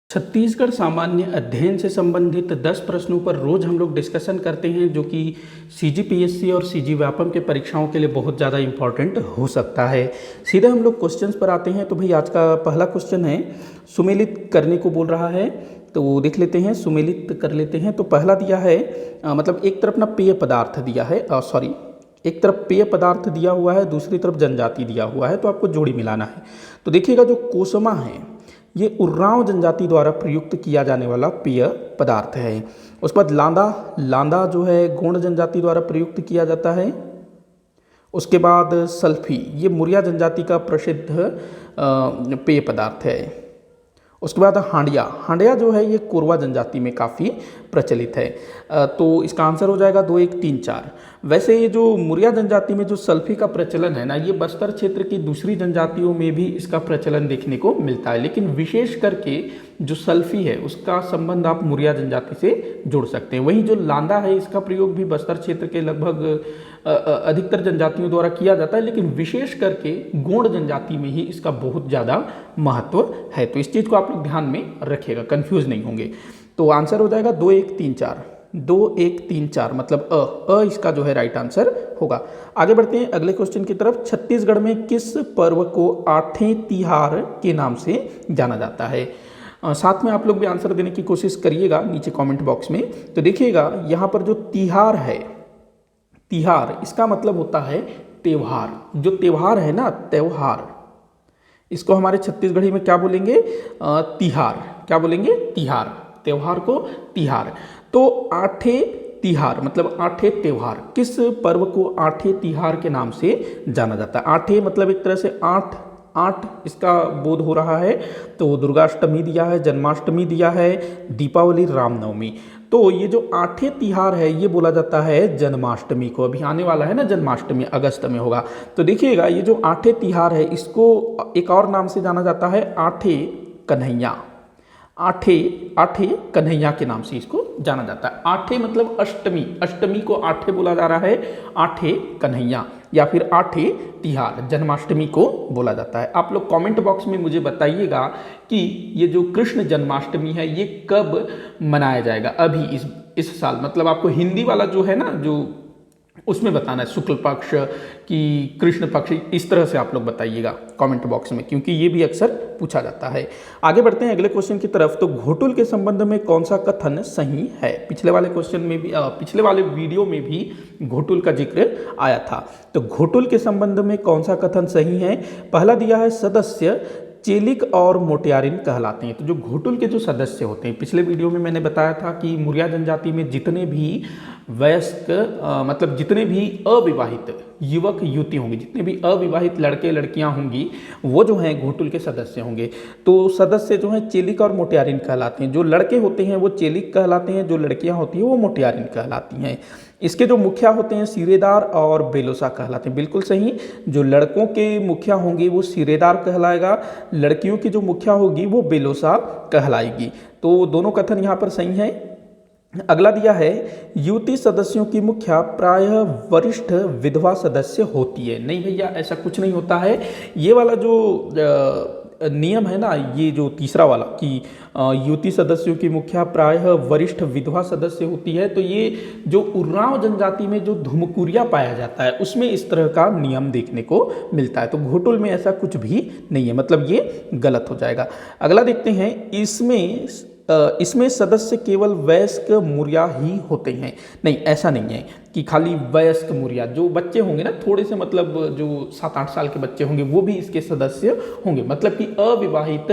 छत्तीसगढ़ सामान्य अध्ययन से संबंधित 10 प्रश्नों पर रोज हम लोग डिस्कशन करते हैं, जो कि सीजीपीएससी और सीजी व्यापम के परीक्षाओं के लिए बहुत ज़्यादा इम्पॉर्टेंट हो सकता है। सीधे हम लोग क्वेश्चंस पर आते हैं। तो भाई आज का पहला क्वेश्चन है, सुमेलित करने को बोल रहा है, तो देख लेते हैं, सुमेलित कर लेते हैं। तो पहला दिया है मतलब एक तरफ ना पेय पदार्थ दिया है, एक तरफ पेय पदार्थ दिया हुआ है, दूसरी तरफ जनजाति दिया हुआ है, तो आपको जोड़ी मिलाना है। तो देखिएगा जो कोसमा है ये उर्रांव जनजाति द्वारा प्रयुक्त किया जाने वाला पेय पदार्थ है। उसके बाद लांदा जो है गोंड जनजाति द्वारा प्रयुक्त किया जाता है। उसके बाद सल्फी, ये मुरिया जनजाति का प्रसिद्ध पेय पदार्थ है। उसके बाद हांडिया जो है ये कोरवा जनजाति में काफ़ी प्रचलित है। तो इसका आंसर हो जाएगा 2, 1, 3, 4। वैसे ये जो मुरिया जनजाति में जो सल्फी का प्रचलन है ना, ये बस्तर क्षेत्र की दूसरी जनजातियों में भी इसका प्रचलन देखने को मिलता है, लेकिन विशेष करके जो सल्फी है उसका संबंध आप मुरिया जनजाति से जोड़ सकते हैं। वहीं जो लांदा है इसका प्रयोग भी बस्तर क्षेत्र के लगभग अधिकतर जनजातियों द्वारा किया जाता है, लेकिन विशेष करके गोंड जनजाति में ही इसका बहुत ज़्यादा महत्व है। तो इस चीज़ को आप लोग ध्यान में रखिएगा, कंफ्यूज नहीं होंगे। तो आंसर हो जाएगा 2, 1, 3, 4। 2, 1, 3, 4 मतलब अ इसका जो है राइट आंसर होगा। आगे बढ़ते हैं अगले क्वेश्चन की तरफ। छत्तीसगढ़ में किस पर्व को आठें तिहार के नाम से जाना जाता है? साथ में आप लोग भी आंसर देने की कोशिश करिएगा नीचे कमेंट बॉक्स में। तो देखिएगा यहाँ पर जो तिहार है, तिहार इसका मतलब होता है त्योहार। जो त्योहार है ना, त्योहार, इसको हमारे छत्तीसगढ़ी में क्या बोलेंगे? तिहार। क्या बोलेंगे? तिहार। त्योहार को तिहार। तो आठे तिहार मतलब आठे त्योहार, किस पर्व को आठे तिहार के नाम से जाना जाता है? आठे मतलब एक तरह से आठ इसका बोध हो रहा है। तो दुर्गाष्टमी दिया है, जन्माष्टमी दिया है, दीपावली, रामनवमी। तो ये जो आठे तिहार है ये बोला जाता है जन्माष्टमी को। अभी आने वाला है ना जन्माष्टमी, अगस्त में होगा। तो देखिएगा ये जो आठे तिहार है इसको एक और नाम से जाना जाता है आठे कन्हैया। आठे कन्हैया के नाम से इसको जाना जाता है। आठे मतलब अष्टमी, अष्टमी को आठे बोला जा रहा है, आठे कन्हैया या फिर आठे तिहार, जन्माष्टमी को बोला जाता है। आप लोग कमेंट बॉक्स में मुझे बताइएगा कि ये जो कृष्ण जन्माष्टमी है ये कब मनाया जाएगा अभी इस साल। मतलब आपको हिंदी वाला जो है ना, जो उसमें बताना है शुक्ल पक्ष कि कृष्ण पक्ष, इस तरह से आप लोग बताइएगा कमेंट बॉक्स में, क्योंकि ये भी अक्सर पूछा जाता है। आगे बढ़ते हैं अगले क्वेश्चन की तरफ। तो घोटुल के संबंध में कौन सा कथन सही है? पिछले वाले क्वेश्चन में भी, पिछले वाले वीडियो में भी घोटुल का जिक्र आया था। तो घोटुल के संबंध में कौन सा कथन सही है? पहला दिया है सदस्य चेलिक और मोटियारिन कहलाते हैं। तो जो घोटुल के जो सदस्य होते हैं, पिछले वीडियो में मैंने बताया था कि मुरिया जनजाति में जितने भी वयस्क मतलब जितने भी अविवाहित युवक युवती होंगे, जितने भी अविवाहित लड़के लड़कियां होंगी, वो जो हैं घोटुल के सदस्य होंगे। तो सदस्य जो हैं चेलिक और मोटियारिन कहलाते हैं। जो लड़के होते हैं वो चेलिक कहलाते हैं, जो लड़कियां होती हैं वो मोटियारिन कहलाती हैं। इसके जो मुखिया होते हैं सिरेदार और बेलोसा कहलाते हैं। बिल्कुल सही। जो लड़कों के मुखिया होंगे वो सिरेदार कहलाएगा, लड़कियों की जो मुखिया होगी वो बेलोसा कहलाएगी। तो दोनों कथन यहाँ पर सही है। अगला दिया है युवती सदस्यों की मुखिया प्रायः वरिष्ठ विधवा सदस्य होती है। नहीं भैया, ऐसा कुछ नहीं होता है। ये वाला जो नियम है ना, ये जो तीसरा वाला कि युवती सदस्यों की मुखिया प्रायः वरिष्ठ विधवा सदस्य होती है, तो ये जो उर्रांव जनजाति में जो धुमकुरिया पाया जाता है उसमें इस तरह का नियम देखने को मिलता है। तो घोटुल में ऐसा कुछ भी नहीं है, मतलब ये गलत हो जाएगा। अगला देखते हैं, इसमें सदस्य केवल वयस्क मुरिया ही होते हैं। नहीं, ऐसा नहीं है कि खाली वयस्क मुरिया, जो बच्चे होंगे ना थोड़े से, मतलब जो 7-8 साल के बच्चे होंगे वो भी इसके सदस्य होंगे। मतलब कि अविवाहित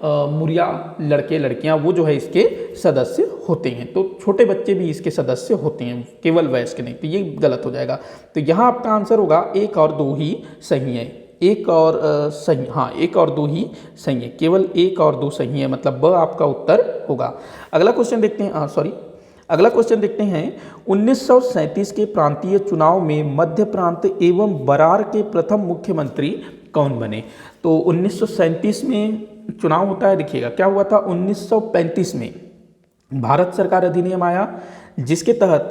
मुरिया लड़के लड़कियां वो जो है इसके सदस्य होते हैं। तो छोटे बच्चे भी इसके सदस्य होते हैं, केवल वयस्क नहीं। तो ये गलत हो जाएगा। तो यहाँ आपका आंसर होगा 1 और 2 ही सही है। 1 और सही, हाँ 1 और 2 ही सही है, केवल 1 और 2 सही है, मतलब ब आपका उत्तर होगा। अगला क्वेश्चन देखते हैं, अगला क्वेश्चन देखते हैं। 1937 के प्रांतीय चुनाव में मध्य प्रांत एवं बरार के प्रथम मुख्यमंत्री कौन बने? तो 1937 में चुनाव होता है। देखिएगा क्या हुआ था, 1935 में भारत सरकार अधिनियम आया जिसके तहत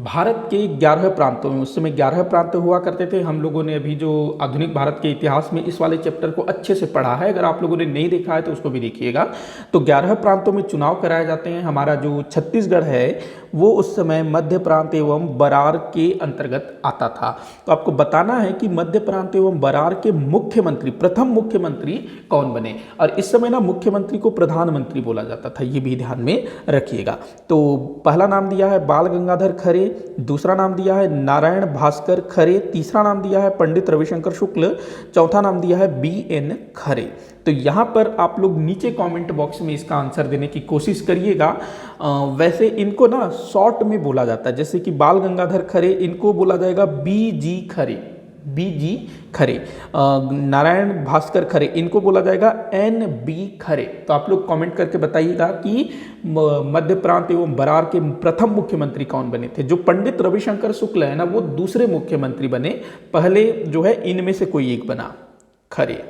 भारत के 11 प्रांतों में, उस समय 11 प्रांत हुआ करते थे। हम लोगों ने अभी जो आधुनिक भारत के इतिहास में इस वाले चैप्टर को अच्छे से पढ़ा है, अगर आप लोगों ने नहीं देखा है तो उसको भी देखिएगा। तो 11 प्रांतों में चुनाव कराए जाते हैं। हमारा जो छत्तीसगढ़ है वो उस समय मध्य प्रांत एवं बरार के अंतर्गत आता था। तो आपको बताना है कि मध्य प्रांत एवं बरार के मुख्यमंत्री, प्रथम मुख्यमंत्री कौन बने। और इस समय ना मुख्यमंत्री को प्रधानमंत्री बोला जाता था, ये भी ध्यान में रखिएगा। तो पहला नाम दिया है बाल गंगाधर खरे, दूसरा नाम दिया है नारायण भास्कर खरे, तीसरा नाम दिया है पंडित रविशंकर शुक्ल, चौथा नाम दिया है BN खरे। तो यहाँ पर आप लोग नीचे कमेंट बॉक्स में इसका आंसर देने की कोशिश करिएगा। वैसे इनको ना शॉर्ट में बोला जाता है, जैसे कि बाल गंगाधर खरे, इनको बोला जाएगा BG खरे, BG खरे। नारायण भास्कर खरे, इनको बोला जाएगा NB खरे। तो आप लोग कमेंट करके बताइएगा कि मध्य प्रांत एवं बरार के प्रथम मुख्यमंत्री कौन बने थे। जो पंडित रविशंकर शुक्ल है ना, वो दूसरे मुख्यमंत्री बने, पहले जो है इनमें से कोई एक बना, खरे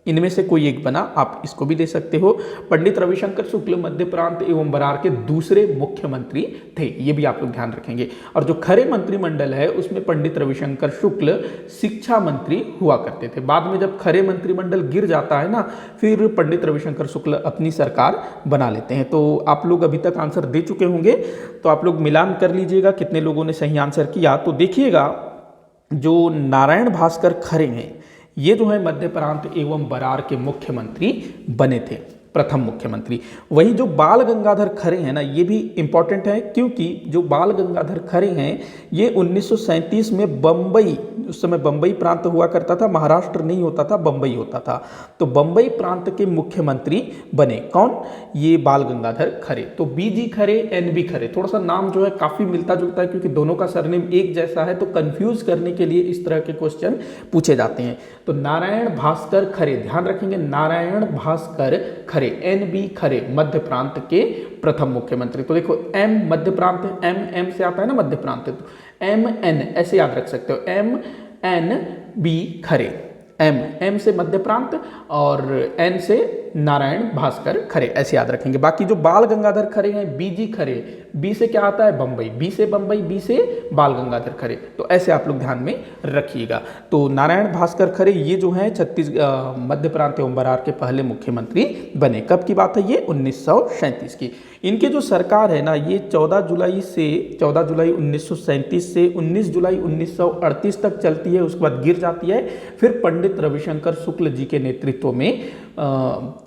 इनमें से कोई एक बना। आप इसको भी दे सकते हो। पंडित रविशंकर शुक्ल मध्य प्रांत एवं बरार के दूसरे मुख्यमंत्री थे, ये भी आप लोग ध्यान रखेंगे। और जो खरे मंत्रिमंडल है उसमें पंडित रविशंकर शुक्ल शिक्षा मंत्री हुआ करते थे। बाद में जब खरे मंत्रिमंडल गिर जाता है ना, फिर पंडित रविशंकर शुक्ल अपनी सरकार बना लेते हैं। तो आप लोग अभी तक आंसर दे चुके होंगे, तो आप लोग मिलान कर लीजिएगा कितने लोगों ने सही आंसर किया। तो देखिएगा, जो नारायण भास्कर खरे हैं ये जो है मध्य प्रांत एवं बरार के मुख्यमंत्री बने थे, प्रथम मुख्यमंत्री। वही जो बाल गंगाधर खरे हैं ना, ये भी इंपॉर्टेंट है, क्योंकि जो बाल गंगाधर खरे हैं ये 1937 में बम्बई, उस समय बम्बई प्रांत हुआ करता था, महाराष्ट्र नहीं होता था, बम्बई होता था। तो बम्बई प्रांत के मुख्यमंत्री बने कौन, ये बाल गंगाधर खरे। तो BG खरे, NB खरे, थोड़ा सा नाम जो है काफी मिलता जुलता है, क्योंकि दोनों का सरनेम एक जैसा है, तो कंफ्यूज करने के लिए इस तरह के क्वेश्चन पूछे जाते हैं। तो नारायण भास्कर खरे, ध्यान रखेंगे, नारायण भास्कर खरे, NB खरे मध्य प्रांत के प्रथम मुख्यमंत्री। तो देखो M मध्य प्रांत, M से आता है ना मध्य प्रांत, तो MN ऐसे याद रख सकते हो, MNB खरे। M से मध्य प्रांत और N से नारायण भास्कर खरे, ऐसे याद रखेंगे। बाकी जो बाल गंगाधर खरे हैं BG खरे, B से क्या आता है बम्बई, B से बम्बई, B से बाल गंगाधर खरे, तो ऐसे आप लोग ध्यान में रखिएगा। तो नारायण भास्कर खरे ये जो है मध्य प्रांत एवं बरार के पहले मुख्यमंत्री बने। कब की बात है ये, 1937 की। इनके जो सरकार है ना, ये 14 जुलाई 1937 से 19 जुलाई 1938 तक चलती है, उसके बाद गिर जाती है। फिर पंडित रविशंकर शुक्ल जी के नेतृत्व में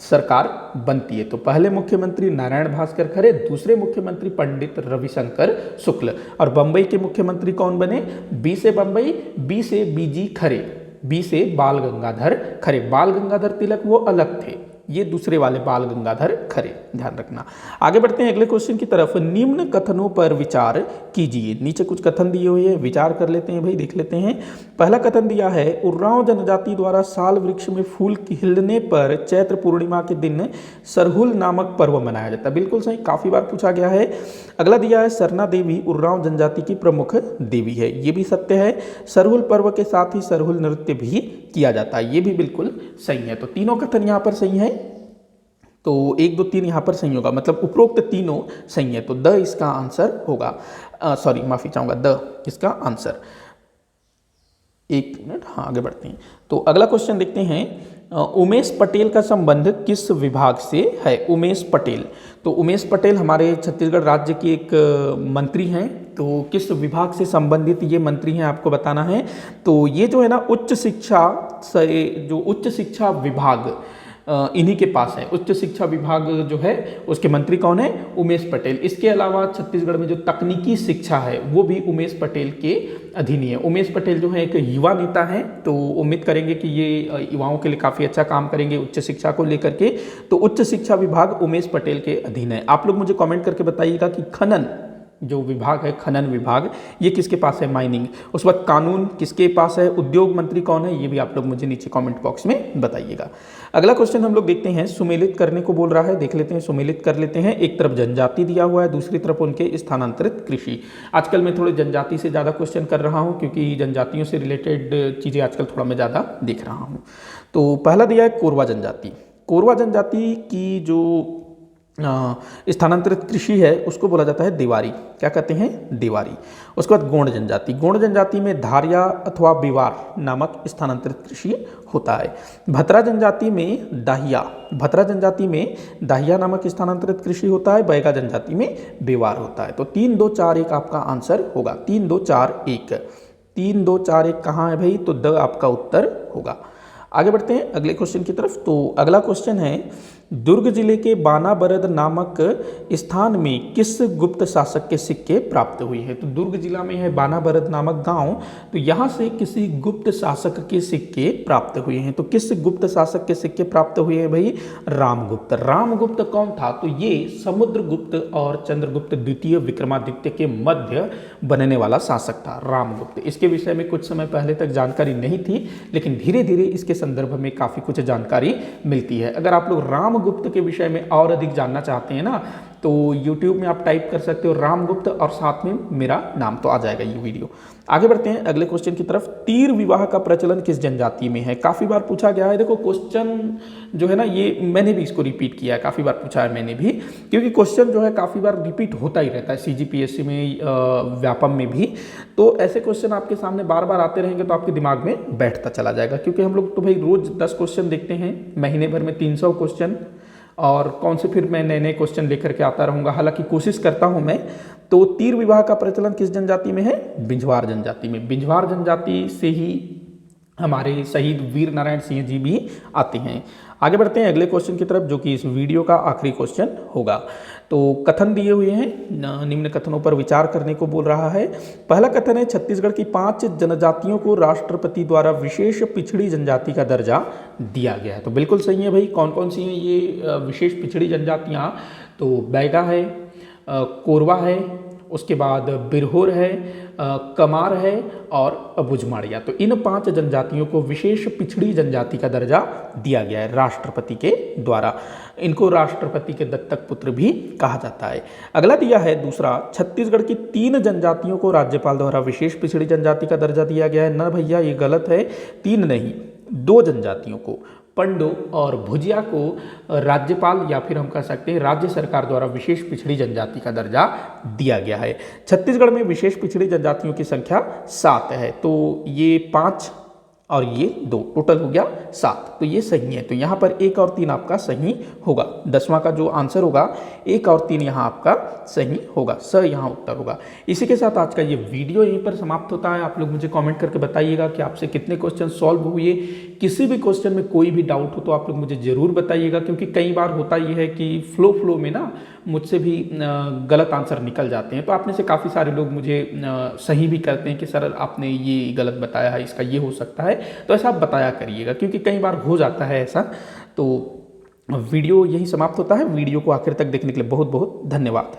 सरकार बनती है। तो पहले मुख्यमंत्री नारायण भास्कर खरे, दूसरे मुख्यमंत्री पंडित रविशंकर शुक्ल। और बंबई के मुख्यमंत्री कौन बने, B से बंबई, B से BG खरे, B से बाल गंगाधर खरे। बाल गंगाधर तिलक वो अलग थे, ये दूसरे वाले बाल गंगाधर खरे, ध्यान रखना। आगे बढ़ते हैं अगले क्वेश्चन की तरफ। निम्न कथनों पर विचार कीजिए। नीचे कुछ कथन दिए हुए हैं, विचार कर लेते हैं भाई, देख लेते हैं। पहला कथन दिया है, उर्रांव जनजाति द्वारा साल वृक्ष में फूल खिलने पर चैत्र पूर्णिमा के दिन सरहुल नामक पर्व मनाया जाता है। बिल्कुल सही, काफी बार पूछा गया है। अगला दिया है, सरना देवी उर्रांव जनजाति की प्रमुख देवी है, ये भी सत्य है। सरहुल पर्व के साथ ही सरहुल नृत्य भी किया जाता है, ये भी बिल्कुल सही है। तो तीनों कथन यहाँ पर सही है। तो 1 2 3 यहाँ पर सही होगा, मतलब उपरोक्त तीनों सही है। तो द इसका आंसर होगा, सॉरी माफी चाहूंगा, द इसका आंसर। 1 मिनट, हाँ आगे बढ़ते हैं। तो अगला क्वेश्चन देखते हैं, उमेश पटेल का संबंध किस विभाग से है। उमेश पटेल, तो उमेश पटेल हमारे छत्तीसगढ़ राज्य के एक मंत्री हैं। तो किस विभाग से संबंधित ये मंत्री हैं आपको बताना है। तो ये जो है ना उच्च शिक्षा से, जो उच्च शिक्षा विभाग इन्हीं के पास है। उच्च शिक्षा विभाग जो है उसके मंत्री कौन है, उमेश पटेल। इसके अलावा छत्तीसगढ़ में जो तकनीकी शिक्षा है वो भी उमेश पटेल के अधीन ही है। उमेश पटेल जो है एक युवा नेता हैं, तो उम्मीद करेंगे कि ये युवाओं के लिए काफ़ी अच्छा काम करेंगे उच्च शिक्षा को लेकर के। तो उच्च शिक्षा विभाग उमेश पटेल के अधीन है। आप लोग मुझे कॉमेंट करके बताइएगा कि खनन जो विभाग है, खनन विभाग, ये किसके पास है, माइनिंग। उस वक्त कानून किसके पास है, उद्योग मंत्री कौन है, ये भी आप लोग मुझे नीचे कमेंट बॉक्स में बताइएगा। अगला क्वेश्चन हम लोग देखते हैं, सुमेलित करने को बोल रहा है, देख लेते हैं, सुमेलित कर लेते हैं। एक तरफ जनजाति दिया हुआ है, दूसरी तरफ उनके स्थानांतरित कृषि। आजकल मैं थोड़े जनजाति से ज़्यादा क्वेश्चन कर रहा हूँ, क्योंकि जनजातियों से रिलेटेड चीज़ें आजकल थोड़ा मैं ज़्यादा देख रहा हूँ। तो पहला दिया है कोरवा जनजाति। कोरवा जनजाति की जो स्थानांतरित कृषि है उसको बोला जाता है देवारी। क्या कहते हैं? देवारी। उसके बाद गोंड जनजाति। गोंड जनजाति में धारिया अथवा बिवार नामक स्थानांतरित कृषि होता है। भतरा जनजाति में दाहिया, भतरा जनजाति में दाहिया नामक स्थानांतरित कृषि होता है। बैगा जनजाति में बेवार होता है। तो 3 2 4 1 आपका आंसर होगा। 3 2 4 1, 3 2 4 1 कहाँ है भाई? तो द आपका उत्तर होगा। आगे बढ़ते हैं अगले क्वेश्चन की तरफ। तो अगला क्वेश्चन है, दुर्ग जिले के बानाबरद नामक स्थान में किस गुप्त शासक के सिक्के प्राप्त हुए हैं? तो दुर्ग जिला में है बानाबरद नामक गांव, तो यहाँ से किसी गुप्त शासक के सिक्के प्राप्त हुए हैं। तो किस गुप्त शासक के सिक्के प्राप्त हुए हैं भाई? रामगुप्त। रामगुप्त कौन था? तो ये समुद्रगुप्त और चंद्रगुप्त द्वितीय विक्रमादित्य के मध्य बनने वाला शासक था रामगुप्त। इसके विषय में कुछ समय पहले तक जानकारी नहीं थी, लेकिन धीरे धीरे इसके संदर्भ में काफ़ी कुछ जानकारी मिलती है। अगर आप लोग रामगुप्त के विषय में और अधिक जानना चाहते हैं ना, तो YouTube में आप टाइप कर सकते हो रामगुप्त और साथ में मेरा नाम, तो आ जाएगा ये वीडियो। आगे बढ़ते हैं अगले क्वेश्चन की तरफ। तीर विवाह का प्रचलन किस जनजाति में है? काफ़ी बार पूछा गया है। देखो क्वेश्चन जो है ना, ये मैंने भी इसको रिपीट किया है, काफ़ी बार पूछा है मैंने भी, क्योंकि क्वेश्चन जो है काफ़ी बार रिपीट होता ही रहता है CGPSC में, व्यापम में भी। तो ऐसे क्वेश्चन आपके सामने बार बार आते रहेंगे तो आपके दिमाग में बैठता चला जाएगा, क्योंकि हम लोग तो भाई रोज़ 10 क्वेश्चन देखते हैं, महीने भर में 300 क्वेश्चन, और कौन से फिर मैं नए नए क्वेश्चन लेकर के आता रहूँगा। हालांकि कोशिश करता हूँ मैं। तो तीर विवाह का प्रचलन किस जनजाति में है? बिंझवार जनजाति में। बिंझवार जनजाति से ही हमारे शहीद वीर नारायण सिंह जी भी आते हैं। आगे बढ़ते हैं अगले क्वेश्चन की तरफ, जो कि इस वीडियो का आखिरी क्वेश्चन होगा। तो कथन दिए हुए हैं, निम्न कथनों पर विचार करने को बोल रहा है। पहला कथन है, छत्तीसगढ़ की 5 जनजातियों को राष्ट्रपति द्वारा विशेष पिछड़ी जनजाति का दर्जा दिया गया है। तो बिल्कुल सही है भाई। कौन कौन सी हैं ये विशेष पिछड़ी जनजातियाँ? तो बैगा है, कोरवा है, उसके बाद बिरहोर है, कमार है और बुझमाड़िया। तो इन 5 जनजातियों को विशेष पिछड़ी जनजाति का दर्जा दिया गया है राष्ट्रपति के द्वारा। इनको राष्ट्रपति के दत्तक पुत्र भी कहा जाता है। अगला दिया है दूसरा, छत्तीसगढ़ की 3 जनजातियों को राज्यपाल द्वारा विशेष पिछड़ी जनजाति का दर्जा दिया गया है। न भैया, ये गलत है। 3 नहीं, 2 जनजातियों को, पंडो और भुजिया को राज्यपाल या फिर हम कह सकते हैं राज्य सरकार द्वारा विशेष पिछड़ी जनजाति का दर्जा दिया गया है। छत्तीसगढ़ में विशेष पिछड़ी जनजातियों की संख्या 7 है। तो ये 5 और ये 2 टोटल हो गया 7। तो ये सही है। तो यहाँ पर 1 और 3 आपका सही होगा। 10वां का जो आंसर होगा 1 और 3 यहाँ आपका सही होगा। स यहाँ उत्तर होगा। इसी के साथ आज का ये वीडियो यहीं पर समाप्त होता है। आप लोग मुझे कमेंट करके बताइएगा कि आपसे कितने क्वेश्चन सॉल्व हुए। किसी भी क्वेश्चन में कोई भी डाउट हो तो आप लोग मुझे ज़रूर बताइएगा, क्योंकि कई बार होता ये है कि फ्लो में ना मुझसे भी गलत आंसर निकल जाते हैं। तो आप में से काफ़ी सारे लोग मुझे सही भी करते हैं कि सर आपने ये गलत बताया है, इसका ये हो सकता है। तो ऐसा आप बताया करिएगा, क्योंकि कई बार हो जाता है ऐसा। तो वीडियो यही समाप्त होता है। वीडियो को आखिर तक देखने के लिए बहुत बहुत धन्यवाद।